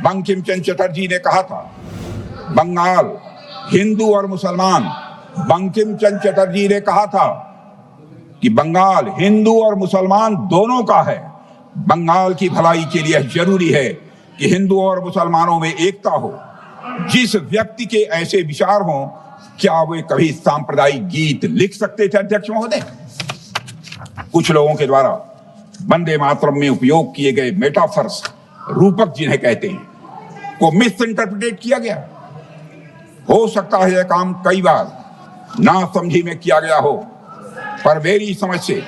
बंकिम चंद्र चटर्जी ने कहा था, बंगाल हिंदू और मुसलमान, बंकिम चंद्र चटर्जी ने कहा था कि बंगाल हिंदू और मुसलमान दोनों का है। बंगाल की भलाई के लिए जरूरी है कि हिंदू और मुसलमानों में एकता हो। जिस व्यक्ति के ऐसे विचार हों, क्या वे कभी सांप्रदायिक गीत लिख सकते थे अध्यक्ष महोदय? कुछ लोगों के द्वारा वंदे मातरम में उपयोग किए गए मेटाफर्स, रूपक जिन्हें कहते हैं, को मिस इंटरप्रिटेट किया गया। हो सकता है यह काम कई बार नासमझी में किया गया हो, पर मेरी समझ से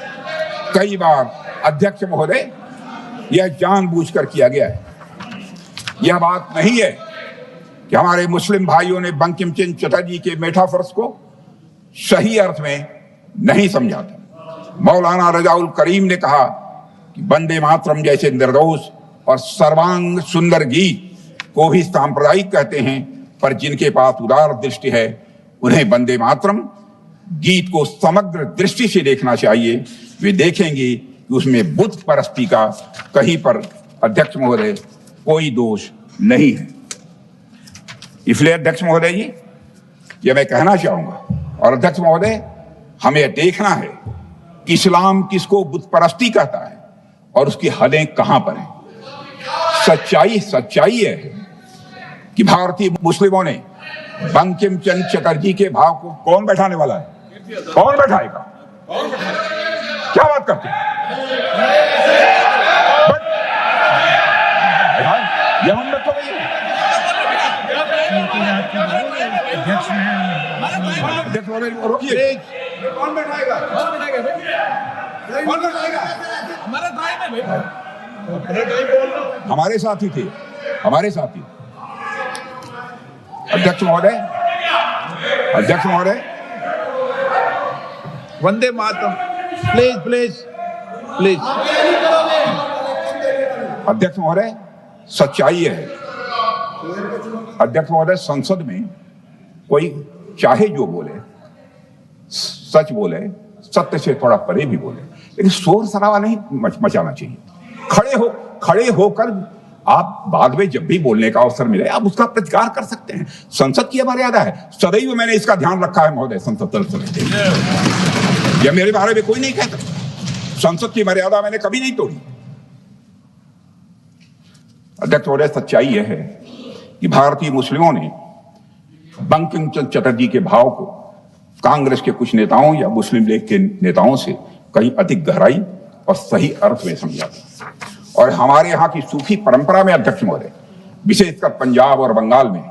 कई बार अध्यक्ष महोदय यह जानबूझकर किया गया है। यह बात नहीं है कि हमारे मुस्लिम भाइयों ने बंकिम चंद्र चटर्जी के मेटाफर्स को सही अर्थ में नहीं समझा था। मौलाना रजाउल करीम ने कहा कि वंदे मातरम जैसे निर्दोष और सर्वांग सुंदर गीत को भी सांप्रदायिक कहते हैं, पर जिनके पास उदार दृष्टि है उन्हें वंदे मातरम गीत को समग्र दृष्टि से देखना चाहिए। वे देखेंगे कि उसमें बुद्ध परस्ती का कहीं पर अध्यक्ष महोदय कोई दोष नहीं है। इसलिए अध्यक्ष महोदय जी, यह मैं कहना चाहूंगा, और अध्यक्ष महोदय हमें देखना है कि इस्लाम किसको बुद्ध परस्ती कहता है और उसकी हदें कहां पर हैं। सच्चाई है कि भारतीय मुस्लिमों ने बंकिम चंद्र चटर्जी के भाव को कौन बैठाने वाला है? कौन बैठाएगा? क्या बात करते हैं? यह हम तो रोकिए, कौन बैठाएगा? हमारे साथी थे, हमारे साथी। अध्यक्ष महोदय, वंदे मातरम, प्लीज। अध्यक्ष महोदय, सच्चाई है अध्यक्ष महोदय, संसद में कोई चाहे जो बोले, सच बोले, सत्य से थोड़ा परे भी बोले, लेकिन शोर शराबा नहीं मचाना चाहिए। खड़े होकर आप बाद में जब भी बोलने का अवसर मिले आप उसका प्रतिकार कर सकते हैं। संसद की मर्यादा है, सदैव मैंने इसका ध्यान रखा है महोदय। संसद यह मेरे बारे में कोई नहीं कहता, संसद की मर्यादा मैंने कभी नहीं तोड़ी। अध्यक्ष महोदय, सच्चाई यह है कि भारतीय मुस्लिमों ने बंकिम चंद्र चटर्जी के भाव को कांग्रेस के कुछ नेताओं या मुस्लिम लीग के नेताओं से कहीं अधिक गहराई और सही अर्थ में समझा था। और हमारे यहाँ की सूफी परंपरा में अध्यक्ष महोदय, विशेषकर पंजाब और बंगाल में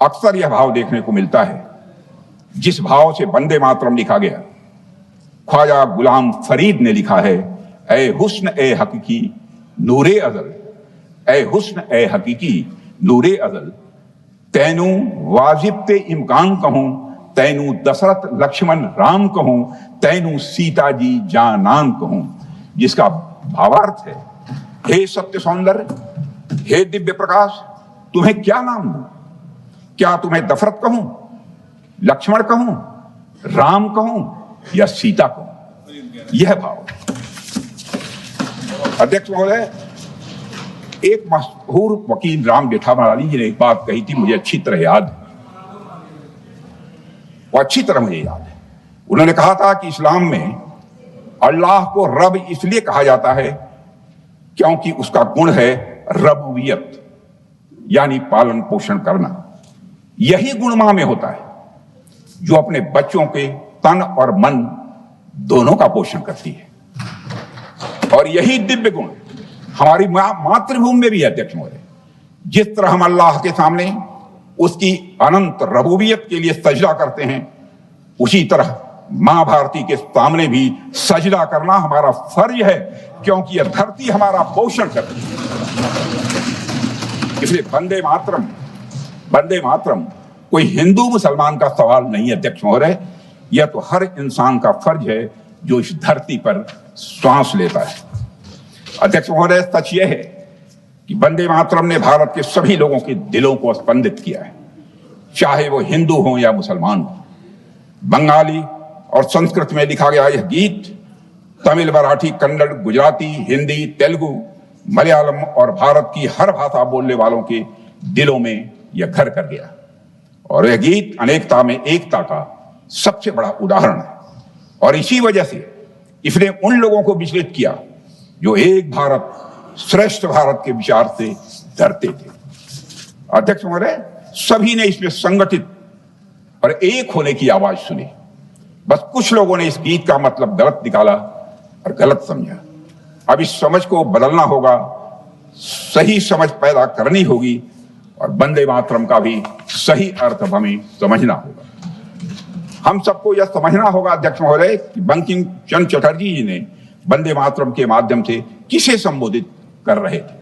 अक्सर यह भाव देखने को मिलता है। जिस भाव से वंदे मातरम लिखा गया, ख्वाजा गुलाम फरीद ने लिखा है, ए हुस्न ए हकीकी नूरे अजल, ए हुस्न ए हकीकी नूरे अजल, तैनू वाजिब ते इम्कान कहूं, तैनू दशरथ लक्ष्मण राम कहूं, तैनू सीता जी जानान कहूं। जिसका भावार्थ है, हे सत्य सौंदर्य, हे दिव्य प्रकाश, तुम्हें क्या नाम दूं? क्या तुम्हें दशरथ कहूं, लक्ष्मण कहूं, राम कहूं या सीता कहूं? यह भाव। अध्यक्ष महोदय, एक मशहूर वकील राम जेठामलानी जी ने एक बात कही थी, मुझे अच्छी तरह याद है, वो अच्छी तरह मुझे याद है। उन्होंने कहा था कि इस्लाम में अल्लाह को रब इसलिए कहा जाता है क्योंकि उसका गुण है रबूबियत, यानी पालन पोषण करना। यही गुण मां में होता है जो अपने बच्चों के तन और मन दोनों का पोषण करती है। और यही दिव्य गुण हमारी मातृभूमि में भी है अध्यक्ष महोदय। जिस तरह हम अल्लाह के सामने उसकी अनंत रबूबियत के लिए सजदा करते हैं, उसी तरह मां भारती के सामने भी सजदा करना हमारा फर्ज है, क्योंकि यह धरती हमारा पोषण करती है। इसलिए वंदे मातरम कोई हिंदू मुसलमान का सवाल नहीं है अध्यक्ष महोदय, यह तो हर इंसान का फर्ज है जो इस धरती पर श्वास लेता है। अध्यक्ष महोदय, सच यह है कि वंदे मातरम ने भारत के सभी लोगों के दिलों को स्पंदित किया है, चाहे वो हिंदू हो या मुसलमान हो। बंगाली और संस्कृत में लिखा गया यह गीत तमिल, मराठी, कन्नड़, गुजराती, हिंदी, तेलुगु मलयालम और भारत की हर भाषा बोलने वालों के दिलों में यह घर कर गया। और यह गीत अनेकता में एकता का सबसे बड़ा उदाहरण है। और इसी वजह से इसने उन लोगों को विचलित किया जो एक भारत श्रेष्ठ भारत के विचार से डरते थे। अध्यक्ष महोदय, सभी ने इसमें संगठित और एक होने की आवाज सुनी। बस कुछ लोगों ने इस गीत का मतलब गलत निकाला और गलत समझा। अब इस समझ को बदलना होगा, सही समझ पैदा करनी होगी और वंदे मातरम का भी सही अर्थ हमें समझना होगा। हम सबको यह समझना होगा अध्यक्ष महोदय कि बंकिम चंद्र चटर्जी जी ने वंदे मातरम के माध्यम से किसे संबोधित कर रहे थे।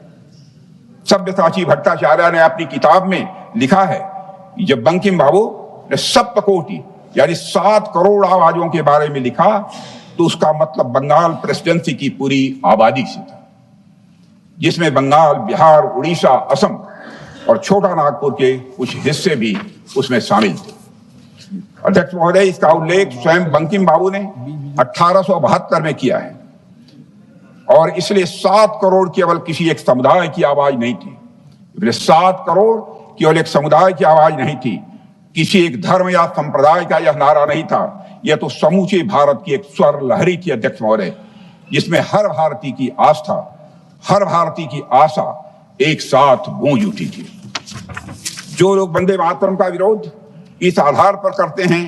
सब्यसाची भट्टाचार्य ने अपनी किताब में लिखा है कि जब बंकिम बाबू ने सप्तकोटि यानी 7 करोड़ आवाजों के बारे में लिखा तो उसका मतलब बंगाल प्रेसिडेंसी की पूरी आबादी से था, जिसमें बंगाल, बिहार, उड़ीसा, असम और छोटा नागपुर के कुछ हिस्से भी उसमें शामिल थे। अध्यक्ष महोदय, इसका उल्लेख स्वयं बंकिम बाबू ने 1872 में किया है और इसलिए 7 करोड़ केवल किसी एक समुदाय की आवाज नहीं थी। 7 करोड़ केवल एक समुदाय की आवाज नहीं थी, किसी एक धर्म या संप्रदाय का यह नारा नहीं था। यह तो समूचे भारत की एक स्वर लहरी थी अध्यक्ष महोदय, जिसमें हर भारतीय की आस्था, हर भारतीय की आशा एक साथ गूंज उठी थी। जो लोग वंदे मातरम का विरोध इस आधार पर करते हैं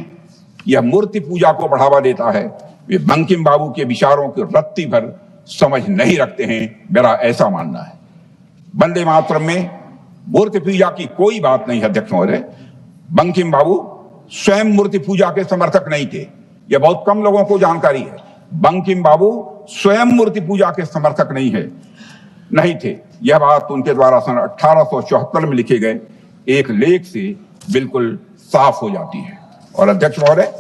यह मूर्ति पूजा को बढ़ावा देता है, वे बंकिम बाबू के विचारों की रत्ती भर समझ नहीं रखते हैं, मेरा ऐसा मानना है। वंदे मातरम में मूर्ति पूजा की कोई बात नहीं है अध्यक्ष महोदय। बंकिम बाबू स्वयं मूर्ति पूजा के समर्थक नहीं थे, यह बहुत कम लोगों को जानकारी है। बंकिम बाबू स्वयं मूर्ति पूजा के समर्थक नहीं थे। यह बात उनके द्वारा सन 1874 में लिखे गए एक लेख से बिल्कुल साफ हो जाती है। और अध्यक्ष महोदय,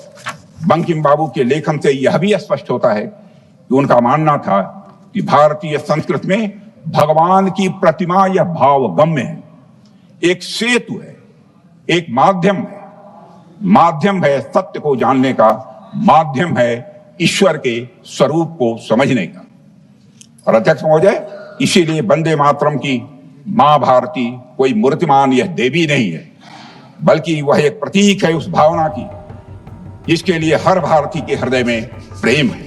बंकिम बाबू के लेखन से यह भी स्पष्ट होता है कि उनका मानना था कि भारतीय संस्कृति में भगवान की प्रतिमा यह भावगम्य है, एक सेतु है, एक माध्यम है सत्य को जानने का, माध्यम है ईश्वर के स्वरूप को समझने का। और अध्यक्ष महोदय, इसीलिए वंदे मातरम की मां भारती कोई मूर्तिमान यह देवी नहीं है, बल्कि वह एक प्रतीक है उस भावना की जिसके लिए हर भारतीय के हृदय में प्रेम है।